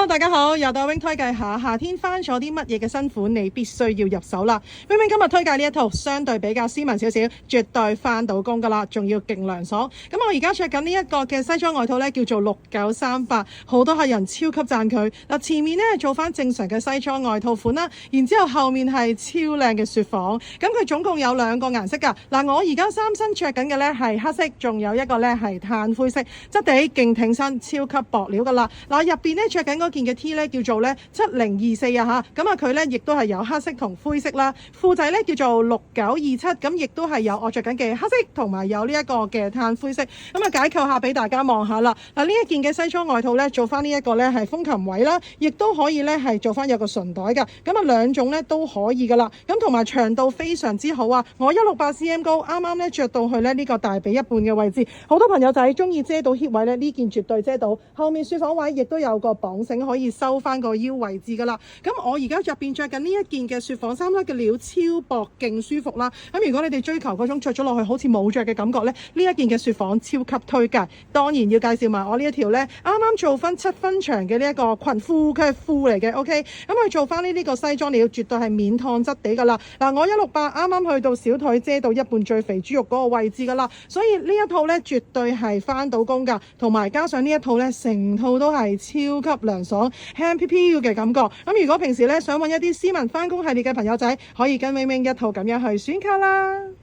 Hello，大家好，又到 Wing 推介下夏天翻咗啲乜嘢嘅新款，你必須要入手啦。Wing 今日推介呢一套相對比較斯文少少，絕對翻到工噶啦，仲要勁涼爽。咁我而家着緊呢一個嘅西裝外套呢，叫做6938，好多客人超級讚佢。嗱，前面呢做翻正常嘅西裝外套款啦，然之後後面係超靚嘅雪紡。咁佢總共有兩個顏色噶。嗱，我而家三身着緊嘅呢係黑色，仲有一個呢係炭灰色，質地勁挺身，超級薄料噶啦。嗱，入邊呢着緊嗰件嘅 T 咧叫做咧7024啊嚇，咁啊佢咧亦都係有黑色同灰色啦，褲仔咧叫做6927，咁亦都係有我着緊嘅黑色同埋有呢一個嘅炭灰色，咁啊解構下俾大家望下啦。嗱，呢一件嘅西裝外套咧做翻呢一個咧係風琴位啦，亦都可以咧係做翻有個唇袋噶，咁啊兩種咧都可以噶啦，咁同埋長度非常之好啊，我168cm 高，啱啱咧着到去咧呢個大髀一半嘅位置，好多朋友仔中意遮到 hip 位咧，呢件絕對遮到，後面雪紡位亦都有個綁繩可以收翻個腰位置噶啦。咁我而家入邊着緊呢一件嘅雪紡衫咧嘅料超薄，勁舒服啦。咁如果你哋追求嗰種着咗落去好似冇着嘅感覺咧，呢一件嘅雪紡超級推介。當然要介紹埋我呢一條咧，啱啱做翻7分長嘅呢一個裙褲嘅褲嚟嘅。OK， 咁佢做翻呢個西裝料絕對係免燙質地噶啦。嗱，我168啱啱去到小腿遮到一半最肥豬肉嗰個位置噶啦，所以呢一套咧絕對係翻到工噶，同埋加上呢一套咧成套都係超級涼爽輕飄飄嘅感覺。咁如果平時咧想揾一啲斯文翻工系列嘅朋友仔，可以跟 Wing 一套咁樣去選購啦。